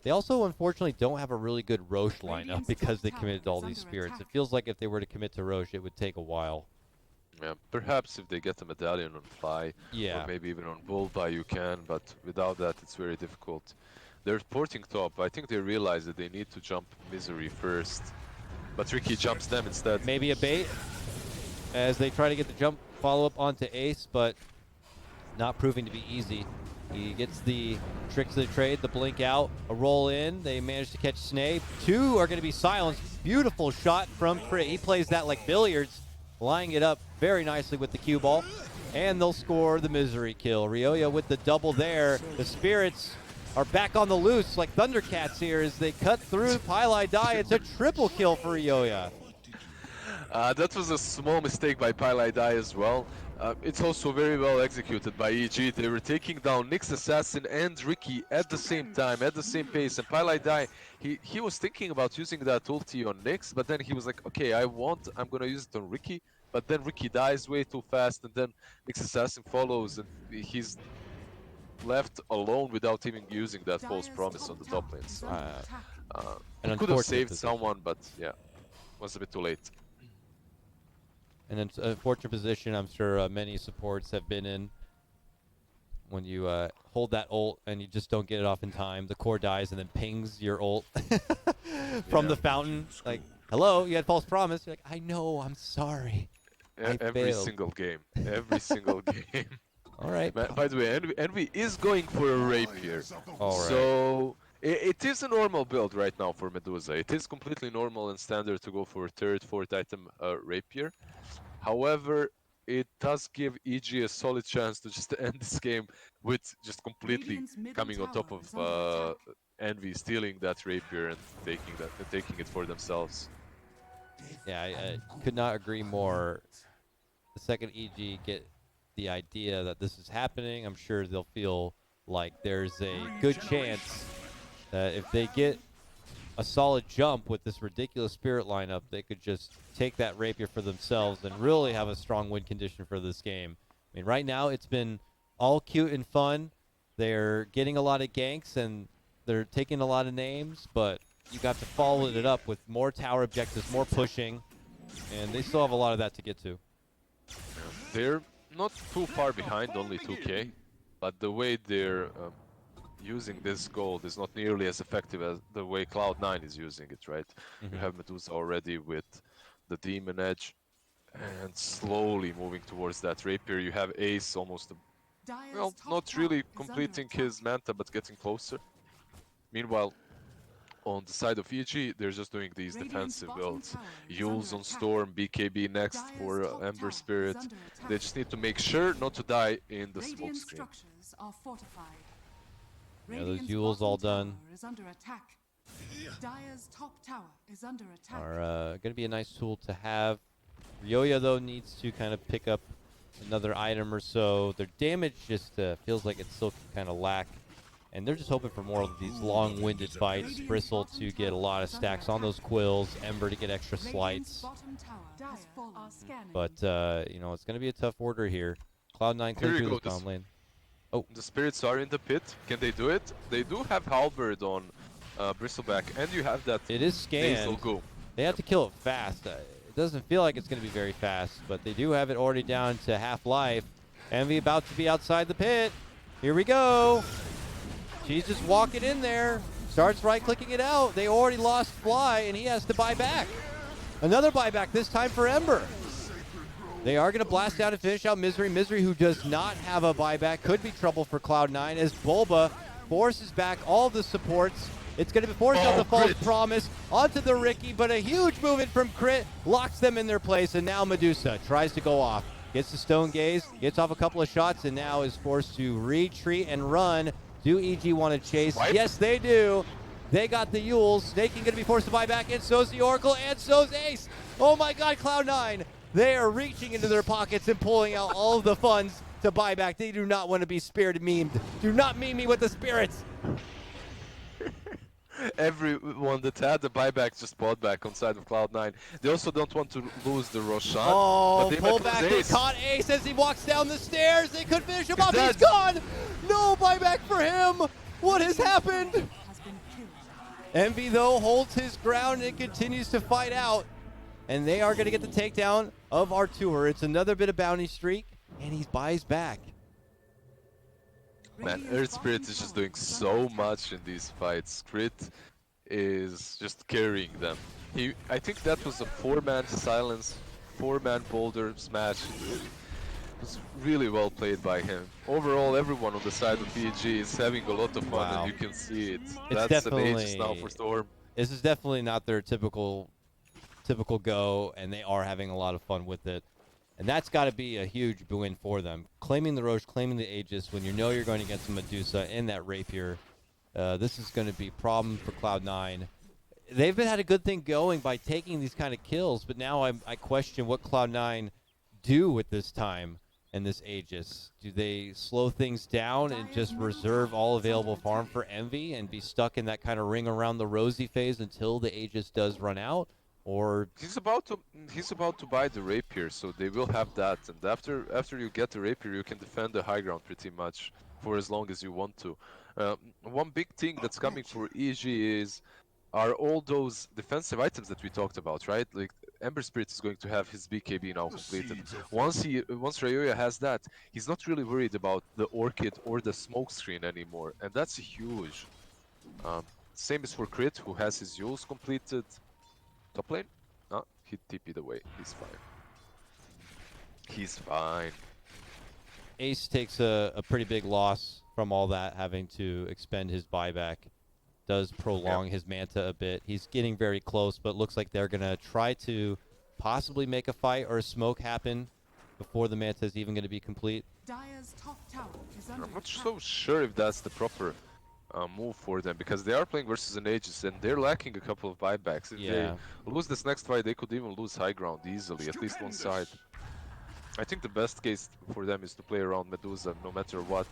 They also, unfortunately, don't have a really good Rosh lineup because they committed to all these Spirits. It feels like if they were to commit to Rosh, it would take a while. Yeah, perhaps if they get a medallion on Fly, or maybe even on Bulba, you can, but without that, it's very difficult. They're porting top. I think they realize that they need to jump Misery first, but Ricky jumps them instead. Maybe a bait as they try to get the jump follow-up onto Ace, but not proving to be easy. He gets the tricks of the trade, the blink out, a roll in. They manage to catch Snake. 2 are going to be silenced. Beautiful shot from Crit. He plays that like billiards, lining it up very nicely with the cue ball. And they'll score the Misery kill. Ryoya with the double there. The Spirits are back on the loose like Thundercats here as they cut through Pile Die. It's a triple kill for Ryoya. That was a small mistake by Pile Die as well. It's also very well executed by EG. They were taking down Nyx Assassin and Ricky at the same time, at the same pace. And Pile Die, he was thinking about using that ulti on Nyx, but then he was like, okay, I'm gonna use it on Ricky. But then Ricky dies way too fast, and then Nyx Assassin follows, and he's left alone without even using that false promise on the top lane. So, he could have saved someone, but yeah, was a bit too late. And an unfortunate position I'm sure many supports have been in. When you hold that ult and you just don't get it off in time, the core dies and then pings your ult from the fountain. Like, hello, you had false promise. You're like, I know, I'm sorry. Every single game. Every single game. All right. By the way, Envy is going for a Rapier. All right. So it is a normal build right now for Medusa. It is completely normal and standard to go for a 3rd, 4th item Rapier. However, it does give EG a solid chance to just end this game with just completely coming on top of Envy, stealing that Rapier and taking it for themselves. Yeah, I could not agree more. The second EG get the idea that this is happening, I'm sure they'll feel like there's a good chance that if they get a solid jump with this ridiculous Spirit lineup, they could just take that Rapier for themselves and really have a strong win condition for this game. I mean, right now it's been all cute and fun. They're getting a lot of ganks and they're taking a lot of names, but you got to follow it up with more tower objectives, more pushing, and they still have a lot of that to get to. They're not too far behind, only 2k, but the way they're using this gold is not nearly as effective as the way Cloud9 is using it, right? You have Medusa already with the Demon Edge and slowly moving towards that Rapier. You have Ace almost well, not really completing his Manta, but getting closer. Meanwhile, on the side of EG, they're just doing these defensive builds. Yules on Storm, BKB next for Ember Spirit. They just need to make sure not to die in the smoke screen. Yeah, those Yules all done. Are going to be a nice tool to have. Ryoya, though, needs to kind of pick up another item or so. Their damage just feels like it's still kind of lack. And they're just hoping for more of these long-winded fights. Bristle to get a lot of stacks on those quills. Ember to get extra slights. But, you know, it's going to be a tough order here. Cloud9 clear through this bomb lane. Oh. The spirits are in the pit. Can they do it? They do have Halberd on Bristleback, and you have that. It is scanned. They have to kill it fast. It doesn't feel like it's going to be very fast, but they do have it already down to half-life. Envy about to be outside the pit. Here we go. She's just walking in there. Starts right-clicking it out. They already lost Fly, and he has to buy back. Another buyback, this time for Ember. They are going to blast down and finish out Misery. Misery, who does not have a buyback, could be trouble for Cloud9 as Bulba forces back all of the supports. It's going to be forced out the false promise onto the Ricky, but a huge movement from Crit locks them in their place, and now Medusa tries to go off. Gets the Stone Gaze, gets off a couple of shots, and now is forced to retreat and run. Do EG want to chase? Wipe. Yes, they do. They got the Yules. Snaking going to be forced to buy back, and so's the Oracle, and so's Ace. Oh my God, Cloud9. They are reaching into their pockets and pulling out all of the funds to buy back. They do not want to be spirited memed. Do not meme me with the spirits. Everyone that had the buyback just bought back on side of Cloud9. They also don't want to lose the Roshan. Oh, but they pull might back. lose They Ace. caught Ace as he walks down the stairs. They could finish him He's off. dead. He's gone. No buyback for him. What has happened? Envy, though, holds his ground and continues to fight out. And they are going to get the takedown of Artur. It's another bit of bounty streak, and he buys back. Man, Earth Spirit is just doing so much in these fights. Crit is just carrying them. I think that was a 4-man silence, 4-man boulder smash. It was really well played by him. Overall, everyone on the side of EG is having a lot of fun, Wow. and you can see it. It's That's an definitely- Aegis now for Storm. This is definitely not their typical go, and they are having a lot of fun with it. And that's got to be a huge win for them. Claiming the Roche, claiming the Aegis, when you know you're going against Medusa and that Rapier, this is going to be a problem for Cloud9. They've had a good thing going by taking these kind of kills, but now I question what Cloud9 do with this time and this Aegis. Do they slow things down and just reserve all available farm for Envy and be stuck in that kind of ring around the rosy phase until the Aegis does run out? Or He's about to buy the Rapier, so they will have that. And after you get the Rapier, you can defend the high ground pretty much for as long as you want to. One big thing that's coming for EG are all those defensive items that we talked about, right? Like Ember Spirit is going to have his BKB now completed. Once Ryoya has that, he's not really worried about the Orchid or the smoke screen anymore, and that's huge. Same is for Crit, who has his Yules completed. Top lane? No, he TP'd away. He's fine. He's fine. Ace takes a pretty big loss from all that, having to expend his buyback. Does prolong his Manta a bit. He's getting very close, but looks like they're going to try to possibly make a fight or a smoke happen before the Manta is even going to be complete. I'm not so sure if that's the proper move for them, because they are playing versus an Aegis and they're lacking a couple of buybacks. If they lose this next fight, they could even lose high ground easily, at least one side. I think the best case for them is to play around Medusa no matter what.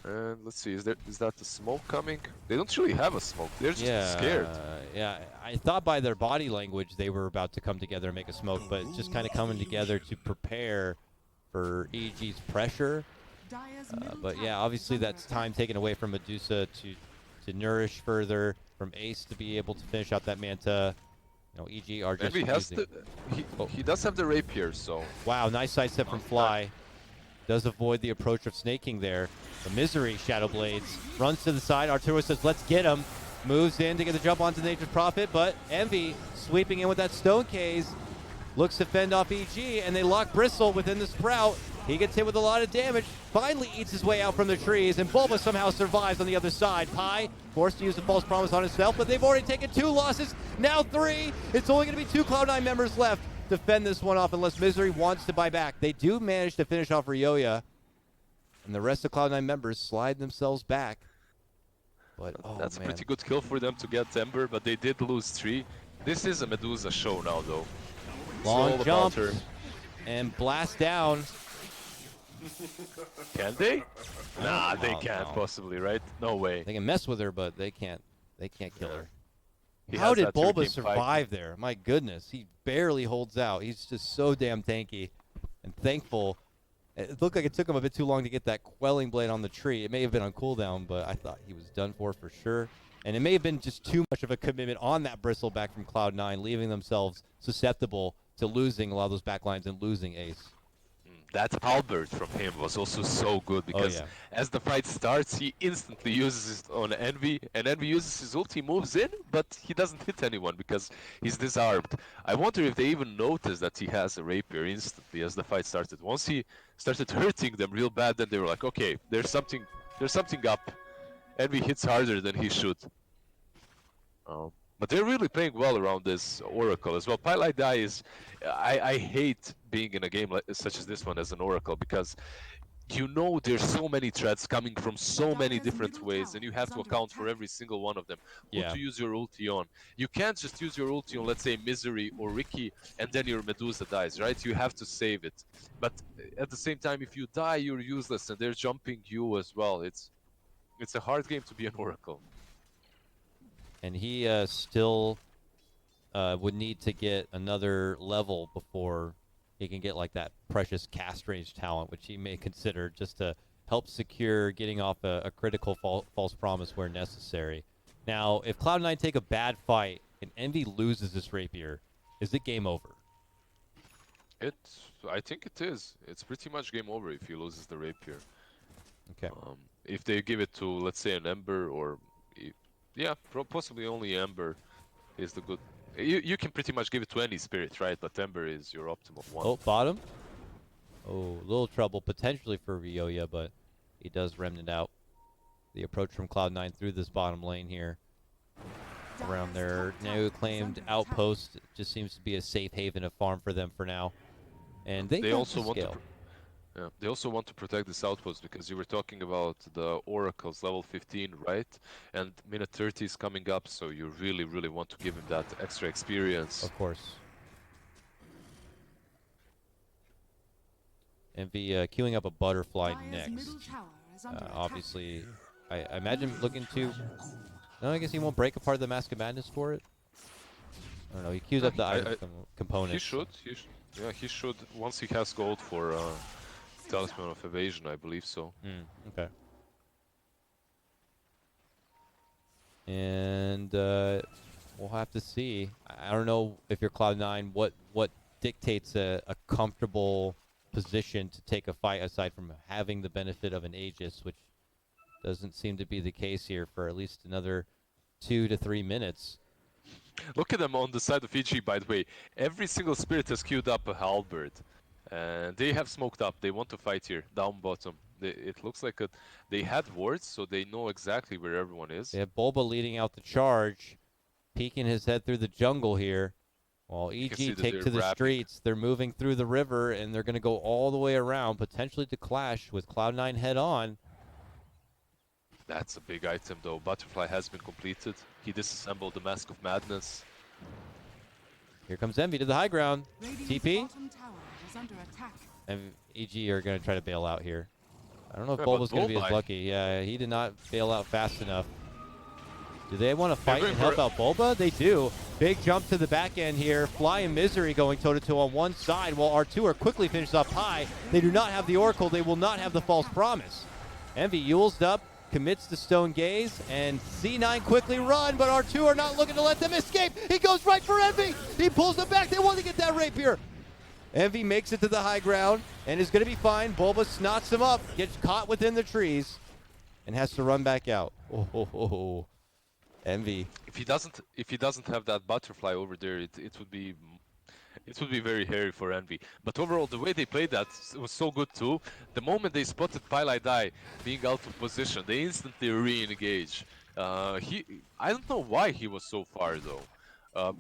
And let's see, is that the smoke coming? They don't really have a smoke, they're just scared. Yeah, I thought by their body language they were about to come together and make a smoke, but it's just kind of coming together to prepare for EG's pressure. But yeah, obviously that's time taken away from Medusa to nourish further, from Ace to be able to finish out that Manta. You know, EG are just he does have the Rapier, so... Wow, nice sidestep from Fly. Does avoid the approach of snaking there. The Misery Shadow Blades runs to the side. Arturo says, let's get him. Moves in to get the jump onto Nature's Prophet, but Envy sweeping in with that Stone Case. Looks to fend off EG, and they lock Bristle within the Sprout. He gets hit with a lot of damage, finally eats his way out from the trees, and Bulba somehow survives on the other side. Pi forced to use the false promise on himself, but they've already taken 2 losses, now 3. It's only going to be 2 Cloud9 members left to fend this one off unless Misery wants to buy back. They do manage to finish off Ryoya, and the rest of Cloud9 members slide themselves back. But, oh, That's man. a pretty good kill for them to get Ember, but they did lose 3. This is a Medusa show now, though. Long It's all jump about her. and blast down. Can they? Nah, they No, can't no. possibly, right? No way. They can mess with her, but they can't kill her. He How has did that Bulba 13 fight. survive there? My goodness, he barely holds out. He's just so damn tanky and thankful. It looked like it took him a bit too long to get that quelling blade on the tree. It may have been on cooldown, but I thought he was done for sure. And it may have been just too much of a commitment on that bristleback from Cloud9, leaving themselves susceptible to losing a lot of those backlines and losing Ace. That halberd from him was also so good because yeah. as the fight starts, he instantly uses it on Envy, and Envy uses his ult, he moves in, but he doesn't hit anyone because he's disarmed. I wonder if they even noticed that he has a Rapier instantly as the fight started. Once he started hurting them real bad, then they were like, okay, there's something up. Envy hits harder than he should. But they're really playing well around this Oracle as well. Pylite Die is... I hate being in a game such as this one as an Oracle because you know there's so many threats coming from so many different ways and you have to account for every single one of them. Who to use your ulti on. You can't just use your ulti on, let's say, Misery or Ricky and then your Medusa dies, right? You have to save it. But at the same time, if you die, you're useless and they're jumping you as well. It's a hard game to be an Oracle. And he still would need to get another level before he can get like that precious cast range talent, which he may consider just to help secure getting off a critical false promise where necessary. Now, if Cloud9 take a bad fight and Envy loses this Rapier, is it game over? I think it is. It's pretty much game over if he loses the Rapier. Okay. If they give it to, let's say, an Ember or... Yeah, possibly only Ember is the good... You can pretty much give it to any spirit, right? But Ember is your optimal one. Oh, bottom. Oh, little trouble potentially for Ryoya, but he does remnant out. The approach from Cloud9 through this bottom lane here. Around their now claimed outpost just seems to be a safe haven of farm for them for now. And they also want scale. they also want to protect this outpost because you were talking about the Oracles level 15, right? And minute 30 is coming up, so you really, really want to give him that extra experience. Of course. Envy queuing up a butterfly next. Obviously, I imagine looking to... No, I guess he won't break apart the Mask of Madness for it. I don't know, he queues up the item component. He should. Yeah, he should. Once he has gold for Talisman of Evasion, I believe so. Okay. And we'll have to see. I don't know if you're Cloud9, what dictates a comfortable position to take a fight aside from having the benefit of an Aegis, which doesn't seem to be the case here for at least another 2 to 3 minutes. Look at them on the side of EG, by the way. Every single spirit has queued up a halberd. And they have smoked up. They want to fight here, down bottom. It looks like they had wards, so they know exactly where everyone is. They have Bulba leading out the charge, peeking his head through the jungle here. While EG take to the streets, they're moving through the river, and they're going to go all the way around, potentially to clash with Cloud9 head on. That's a big item, though. Butterfly has been completed. He disassembled the Mask of Madness. Here comes Envy to the high ground. TP. Under attack. And EG are going to try to bail out here. I don't know if Yeah, Bulba's going to be Bulba, as lucky. Yeah, he did not bail out fast enough. Do they want to fight and help out Bulba? They do. Big jump to the back end here. Fly and Misery going toe-to-toe on one side while R2 are quickly finished up high. They do not have the Oracle. They will not have the False Promise. Envy Yules up, commits to Stone Gaze, and C9 quickly run, but R2 are not looking to let them escape. He goes right for Envy. He pulls them back. They want to get that Rapier. Envy makes it to the high ground and is going to be fine. Bulba snots him up, gets caught within the trees, and has to run back out. Oh. Envy. If he doesn't have that butterfly over there, it would be It would be very hairy for Envy. But overall, the way they played that was so good too. The moment they spotted Pylai being out of position, they instantly re-engage. I don't know why he was so far though. Uh,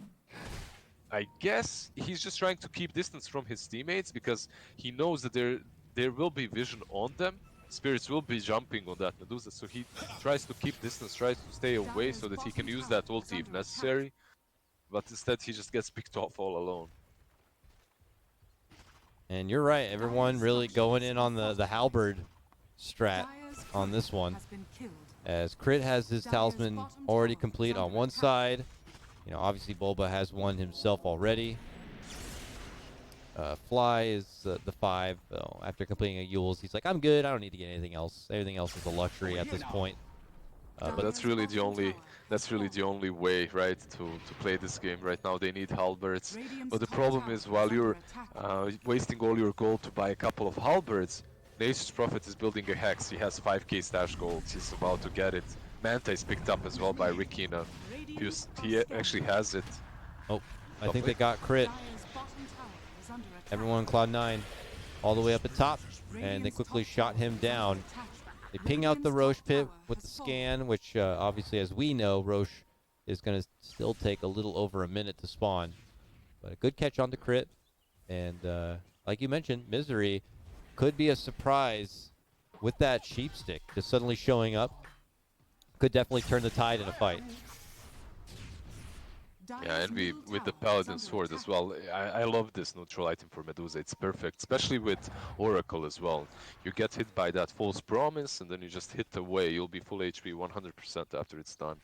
I guess he's just trying to keep distance from his teammates because he knows that there will be vision on them. Spirits will be jumping on that Medusa, so he tries to keep distance, tries to stay away so that he can use that ulti if necessary. But instead, he just gets picked off all alone. And you're right, everyone really going in on the halberd strat on this one. As Crit has his talisman already complete on one side. You know, obviously Bulba has one himself already. Fly is the 5. After completing a Yule's, he's like, I'm good. I don't need to get anything else. Everything else is a luxury at this point. But that's really the only way, right, to play this game right now. They need halberds. But the problem is, while you're wasting all your gold to buy a couple of halberds, Nature's Prophet is building a hex. He has 5k stash gold. He's about to get it. Manta is picked up as well by Rikina. He actually has it. Oh, I think they got Crit. Everyone in Cloud9 all the way up at top, and they quickly shot him down. They ping out the Roche pit with the scan, which obviously, as we know, Roche is going to still take a little over a minute to spawn. But a good catch on the Crit. And like you mentioned, Misery could be a surprise with that sheep stick just suddenly showing up. Could definitely turn the tide in a fight. Yeah, Envy with the Paladin Sword as well. I love this neutral item for Medusa. It's perfect, especially with Oracle as well. You get hit by that false promise, and then you just hit away. You'll be full HP 100% after it's done.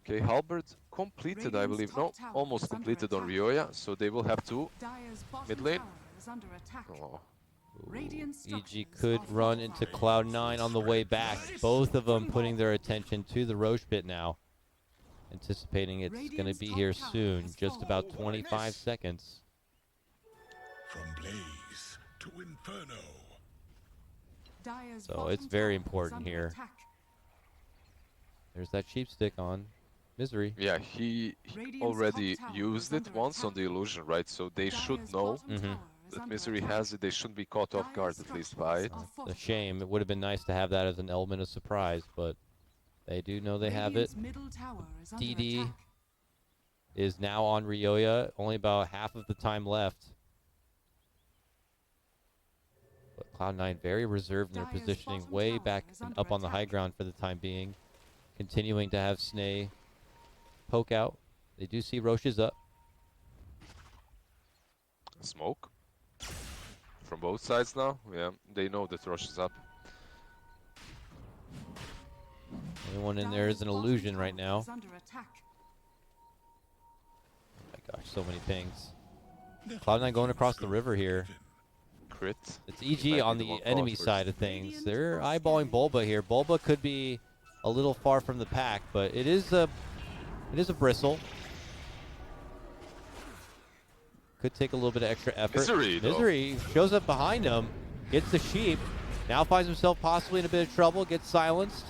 Okay, Halberd completed, I believe. No, almost completed on Ryoya, so they will have to mid lane. Oh. EG could run into Cloud9 on the way back. Both of them putting their attention to the Roche pit now. Anticipating it's going to be here soon. Just about 25 seconds. From blaze to inferno. So it's very important here. There's that sheep stick on Misery. Yeah, he already used it once on the illusion, right? So they should know that Misery has it. They shouldn't be caught off guard, at least by it. A shame. It would have been nice to have that as an element of surprise, but they do know they have it. DD is now on Ryoya. Only about half of the time left. But Cloud9 very reserved in their positioning, way back and up on the high ground for the time being. Continuing to have Snay poke out. They do see Roche's up. Smoke from both sides now. Yeah, they know that Roche is up. Everyone in there is an illusion right now. Oh my gosh, so many pings. Cloud9 going across the river here. Crit. It's EG on the enemy side of things. They're eyeballing Bulba here. Bulba could be a little far from the pack, but it is a bristle. Could take a little bit of extra effort. Misery shows up behind him, gets the sheep, now finds himself possibly in a bit of trouble, gets silenced,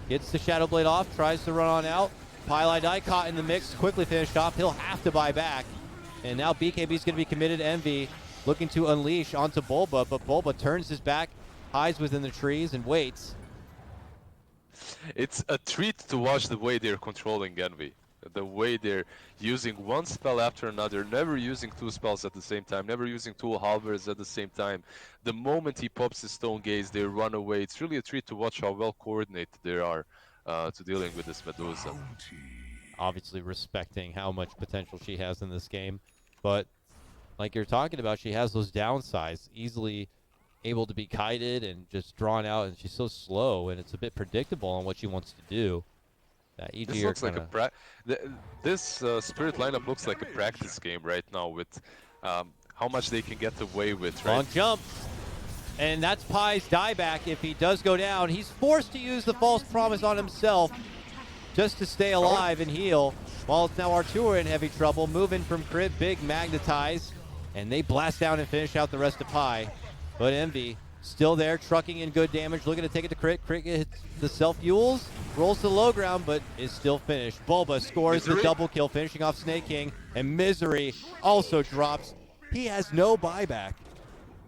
gets the Shadow Blade off, tries to run on out. Pylai caught in the mix, quickly finished off. He'll have to buy back. And now BKB's going to be committed. Envy looking to unleash onto Bulba, but Bulba turns his back, hides within the trees, and waits. It's a treat to watch the way they're controlling Envy. The way they're using one spell after another, never using two spells at the same time, never using two halberds at the same time. The moment he pops his Stone Gaze, they run away. It's really a treat to watch how well coordinated they are to dealing with this Medusa. Obviously respecting how much potential she has in this game, but like you're talking about, she has those downsides, easily able to be kited and just drawn out, and she's so slow, and it's a bit predictable on what she wants to do. EG this looks like this Spirit lineup looks like a practice game right now with how much they can get away with. Right? Long jump, and that's Pai's dieback. If he does go down, he's forced to use the false promise on himself just to stay alive and heal. While it's now Artur in heavy trouble, moving from Crit, big magnetize, and they blast down and finish out the rest of Pai. But Envy Still there, trucking in good damage, looking to take it to Crit. Crit hits the self-fuels, rolls to the low ground, but is still finished. Bulba scores the double kill, finishing off Snake King, and Misery also drops. He has no buyback.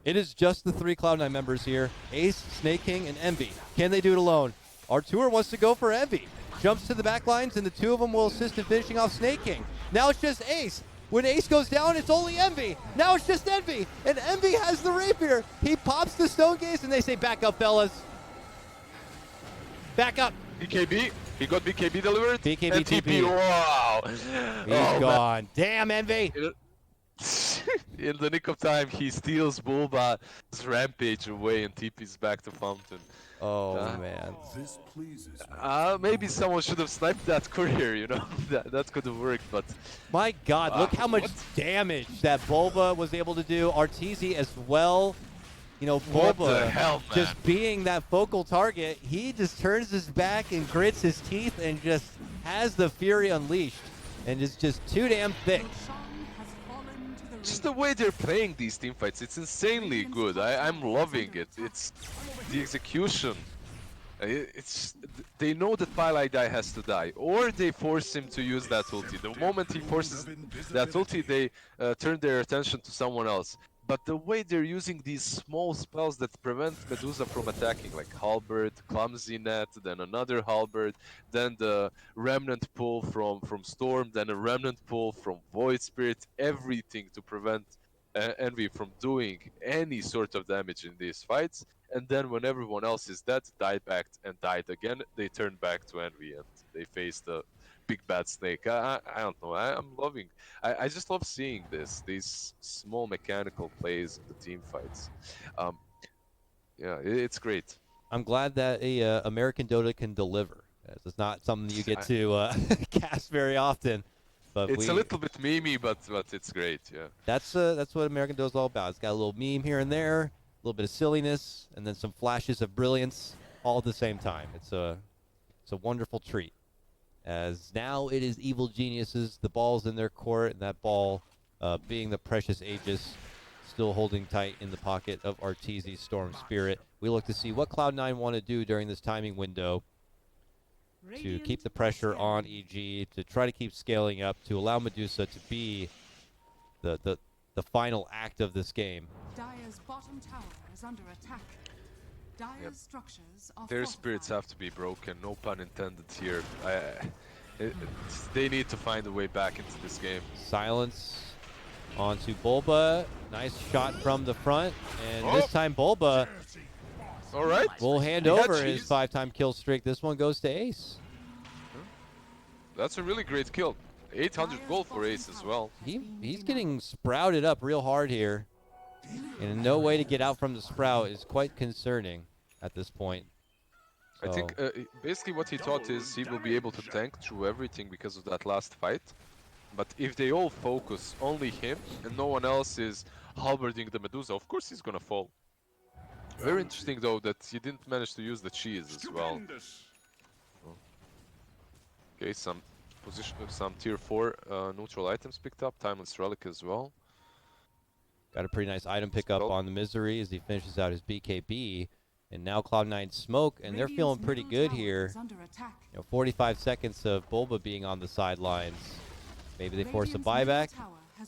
It is just the 3 Cloud9 members here, Ace, Snake King, and Envy. Can they do it alone? Artur wants to go for Envy. Jumps to the back lines, and the 2 of them will assist in finishing off Snake King. Now it's just Ace. When Ace goes down, it's only Envy. Now it's just Envy, and Envy has the Rapier. He pops the Stone Gaze, and they say, back up, fellas. Back up. BKB. He got BKB delivered. BKB and TP. Wow. He's gone. Damn, Envy. In the nick of time, he steals Bulba's Rampage away and TP's back to Fountain. Oh, man. This pleases me. Maybe someone should have sniped that courier, you know? that could have worked, but... My God, look how much damage that Bulba was able to do. Arteezy as well. You know, What the Bulba hell, man? just being that focal target, he just turns his back and grits his teeth and just has the Fury unleashed. And is just too damn thick. Roshan has fallen to the Just the way they're playing these teamfights, it's insanely good. I'm loving it. It's the execution. They know that Pylai has to die, or they force him to use that ulti. The moment he forces that ulti, they turn their attention to someone else. But the way they're using these small spells that prevent Medusa from attacking, like Halberd, Clumsy Net, then another Halberd, then the Remnant pull from Storm, then a Remnant pull from Void Spirit, everything to prevent Envy from doing any sort of damage in these fights. And then when everyone else is dead, died back and died again, they turn back to Envy and they face the big bad Snake. I don't know. I'm loving. I just love seeing these small mechanical plays in the team fights. Yeah, it's great. I'm glad that a American Dota can deliver. It's not something that you get to cast very often. But It's a little bit memey, but it's great. Yeah. That's what American Dota is all about. It's got a little meme here and there, a little bit of silliness, and then some flashes of brilliance all at the same time. It's a wonderful treat. As now it is Evil Geniuses, the ball's in their court, and that ball being the precious Aegis, still holding tight in the pocket of Arteezy's Storm Spirit. We look to see what Cloud9 want to do during this timing window to keep the pressure on EG, to try to keep scaling up, to allow Medusa to be the final act of this game. Dire's bottom tower is under attack. Dire's structures are Their fortified. spirits have to be broken. No pun intended here. They need to find a way back into this game. Silence onto Bulba. Nice shot from the front. And this time Bulba All right. will hand He had over his cheese. 5-time kill streak. This one goes to Ace. That's a really great kill. 800 gold for Ace as well. He's getting sprouted up real hard here. And no way to get out from the sprout is quite concerning at this point. I think basically what he thought is he will be able to tank through everything because of that last fight. But if they all focus only him and no one else is halberding the Medusa, of course he's gonna fall. Very interesting though that he didn't manage to use the cheese as well. Stupendous. Okay, some tier 4 neutral items picked up, Timeless Relic as well. Got a pretty nice item pickup on the Misery as he finishes out his BKB. And now Cloud9 smoke, and they're feeling pretty good here. 45 seconds of Bulba being on the sidelines. Maybe they force a buyback.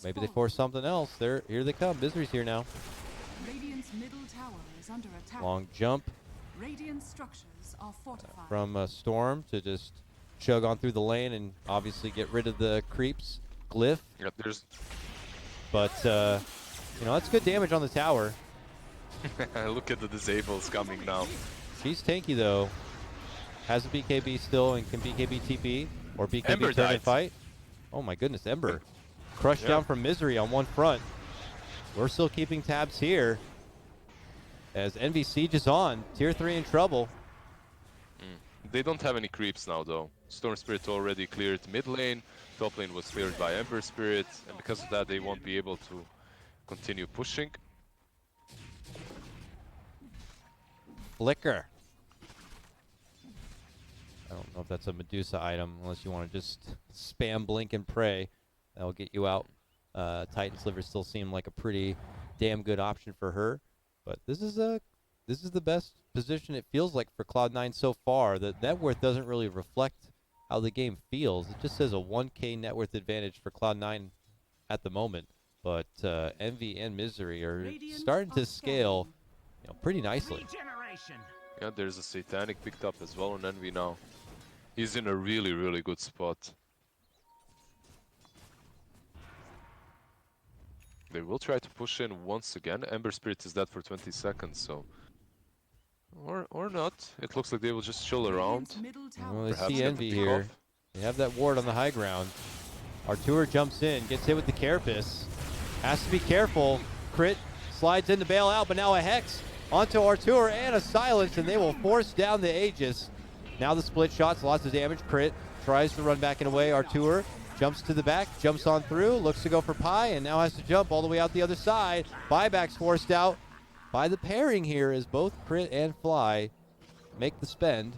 Maybe they force something else. Here they come. Misery's here now. Radiant's middle tower is under attack. Long jump Radiant structures are fortified. from Storm to just chug on through the lane and obviously get rid of the creeps. Glyph. Yeah, there's But, that's good damage on the tower. look at the disables coming now. She's tanky, though. Has a BKB still and can BKB TP or BKB Ember turn and died. fight. Oh, my goodness. Ember. Crushed down from Misery on one front. We're still keeping tabs here as Envy Siege is on. Tier 3 in trouble. They don't have any creeps now though. Storm Spirit already cleared mid lane, top lane was cleared by Ember Spirit, and because of that they won't be able to continue pushing. Flicker. I don't know if that's a Medusa item, unless you want to just spam Blink and Pray. That'll get you out. Titan Sliver still seemed like a pretty damn good option for her. But this is a this is the best position it feels like for Cloud9 so far. The net worth doesn't really reflect how the game feels. It just says a 1K net worth advantage for Cloud9 at the moment. But Envy and Misery are starting to scale, pretty nicely. Yeah, there's a Satanic picked up as well on Envy now. He's in a really, really good spot. They will try to push in once again. Ember Spirit is dead for 20 seconds, so... Or not. It looks like they will just chill around. Well, they Perhaps see get the Envy pick here. off. They have that ward on the high ground. Artur jumps in, gets hit with the Carapace. Has to be careful. Crit slides in to bail out, but now a Hex onto Artur and a Silence, and they will force down the Aegis. Now the split shots, lots of damage. Crit tries to run back and away. Artur jumps to the back, jumps on through, looks to go for Pi, and now has to jump all the way out the other side. Buybacks forced out by the pairing here as both Crit and Fly make the spend.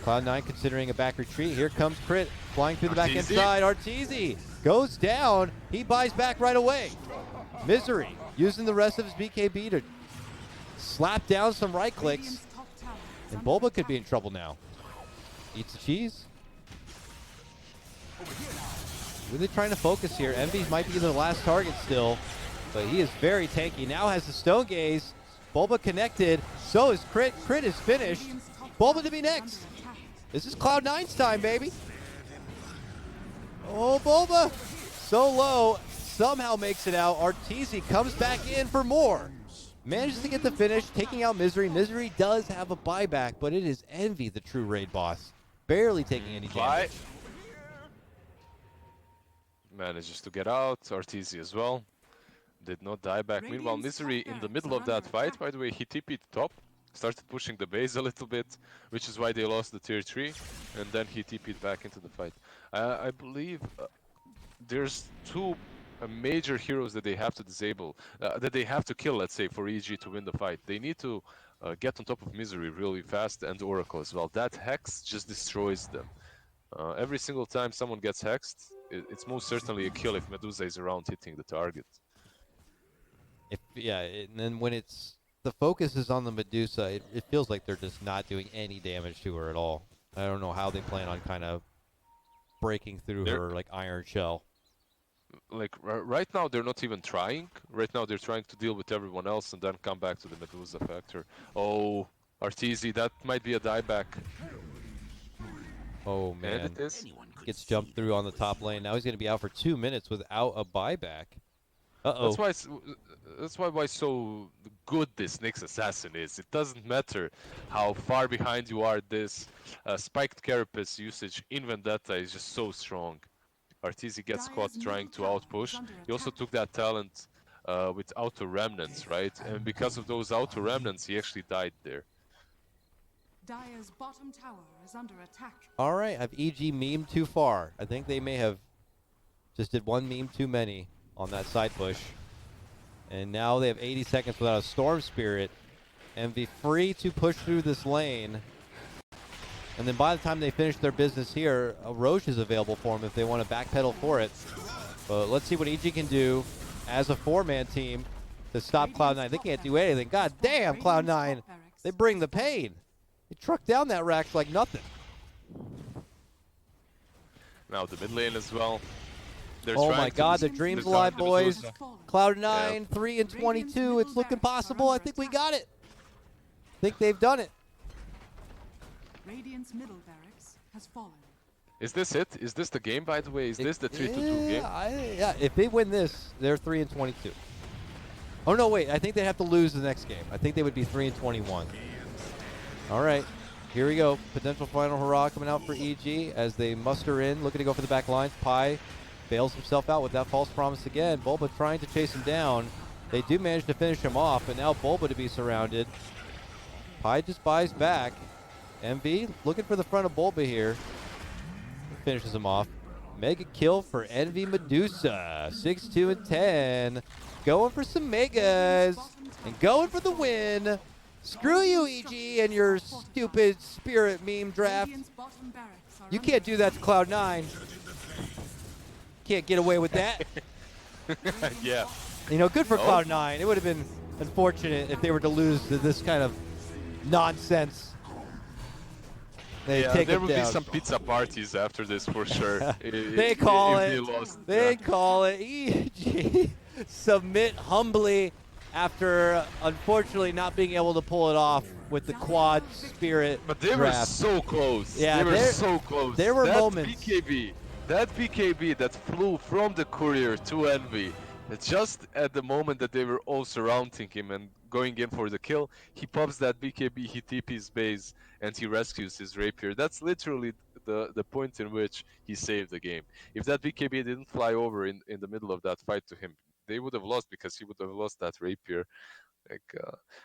Cloud9 considering a back retreat. Here comes Crit flying through the back inside. Arteezy goes down. He buys back right away. Misery using the rest of his BKB to slap down some right clicks. And Bulba could be in trouble now. Eats the cheese. Really trying to focus here. Envy might be the last target still, but he is very tanky. Now has the Stone Gaze. Bulba connected. So is Crit. Crit is finished. Bulba to be next. This is Cloud9's time, baby. Oh, Bulba. So low. Somehow makes it out. Arteezy comes back in for more. Manages to get the finish, taking out Misery. Misery does have a buyback, but it is Envy, the true raid boss. Barely taking any damage. Manages to get out. Arteezy as well. Did not die back. Meanwhile, Misery in the middle of that fight, by the way, he TP'd top. Started pushing the base a little bit, which is why they lost the tier 3. And then he TP'd back into the fight. I believe there's two major heroes that they have to disable, that they have to kill, let's say, for EG to win the fight. They need to get on top of Misery really fast, and Oracle as well. That Hex just destroys them. Every single time someone gets hexed, it's most certainly a kill if Medusa is around hitting the target. And then when the focus is on the Medusa, it feels like they're just not doing any damage to her at all. I don't know how they plan on kind of breaking through her like iron shell. Like right now they're not even trying. Right now they're trying to deal with everyone else and then come back to the Medusa factor. Oh, Arteezy, that might be a dieback. Oh man, and it is. Gets jumped through on the top lane. Now he's going to be out for 2 minutes without a buyback. Uh-oh. That's why so good this Nyx Assassin is. It doesn't matter how far behind you are. This spiked Carapace usage in Vendetta is just so strong. Arteezy gets caught trying to outpush. He also took that talent with Auto Remnants, right? And because of those Auto Remnants, he actually died there. Dire's bottom tower is under attack. All right, I've EG memed too far. I think they may have just did one meme too many on that side push. And now they have 80 seconds without a Storm Spirit. Envy free to push through this lane. And then by the time they finish their business here, a Roche is available for them if they want to backpedal for it. But let's see what EG can do as a 4-man team to stop Cloud9. They can't do anything. God damn, Cloud9. They bring the pain. They truck down that Rax like nothing. Now the mid lane as well. Oh my god, the dream's alive, boys. Cloud9, 3 and 22. It's looking possible. I think we got it. I think they've done it. Radiant's middle barracks has fallen. Is this it? Is this the game, by the way? Is this the 3-2 game? Yeah, if they win this, they're 3 and 22. Oh no, wait. I think they have to lose the next game. I think they would be 3 and 21. All right. Here we go. Potential final hurrah coming out for EG as they muster in, looking to go for the back lines. Pi bails himself out with that false promise again. Bulba trying to chase him down. They do manage to finish him off, but now Bulba to be surrounded. Pi just buys back. MV looking for the front of Bulba here. Finishes him off. Mega kill for Envy Medusa. 6-2 and 10. Going for some megas. And going for the win. Screw you, EG, and your stupid spirit meme draft. You can't do that to Cloud9. Can't get away with that. Yeah. You know, good for Cloud9. It would have been unfortunate if they were to lose to this kind of nonsense. They take there them would be down. some pizza parties after this for sure. They call if it. They lost. They call it. EG submit humbly after unfortunately not being able to pull it off with the quad spirit But they draft. were so close. Yeah, they were so close. There were that moments. That BKB that flew from the courier to Envy, just at the moment that they were all surrounding him and going in for the kill, he pops that BKB, he TP's base, and he rescues his Rapier. That's literally the point in which he saved the game. If that BKB didn't fly over in the middle of that fight to him, they would have lost because he would have lost that Rapier.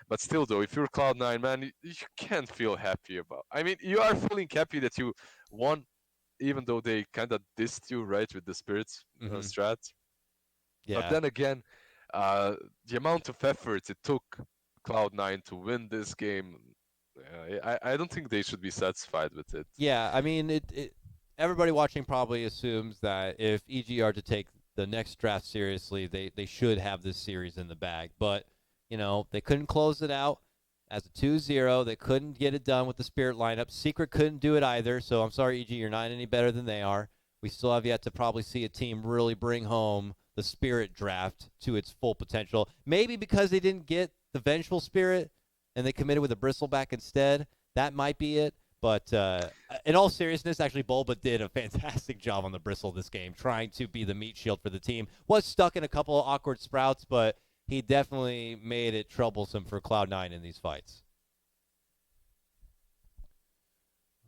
But still, though, if you're Cloud9, man, you can't feel happy about. I mean, you are feeling happy that you won, even though they kind of dissed you, right, with the Spirits strat. Yeah. But then again, the amount of effort it took Cloud9 to win this game, I don't think they should be satisfied with it. Yeah, I mean, everybody watching probably assumes that if EG are to take the next draft seriously, they should have this series in the bag. But, you know, they couldn't close it out as a 2-0. They couldn't get it done with the Spirit lineup. Secret couldn't do it either, so I'm sorry, EG, you're not any better than they are. We still have yet to probably see a team really bring home the Spirit draft to its full potential. Maybe because they didn't get the Vengeful Spirit and they committed with a Bristleback instead. That might be it. But in all seriousness, actually, Bulba did a fantastic job on the Bristle this game, trying to be the meat shield for the team. Was stuck in a couple of awkward sprouts, but he definitely made it troublesome for Cloud9 in these fights.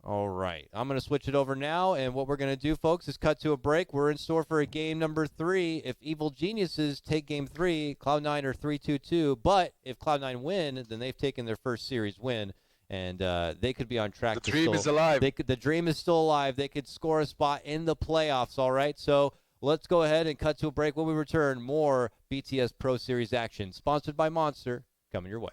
All right. I'm going to switch it over now, and what we're going to do, folks, is cut to a break. We're in store for a game number 3. If Evil Geniuses take game 3, Cloud9 are 3-2-2. But if Cloud9 win, then they've taken their first series win, and they could be on track. The dream is alive. The dream is still alive. They could score a spot in the playoffs, all right? So let's go ahead and cut to a break. When we return, more BTS Pro Series action, sponsored by Monster, coming your way.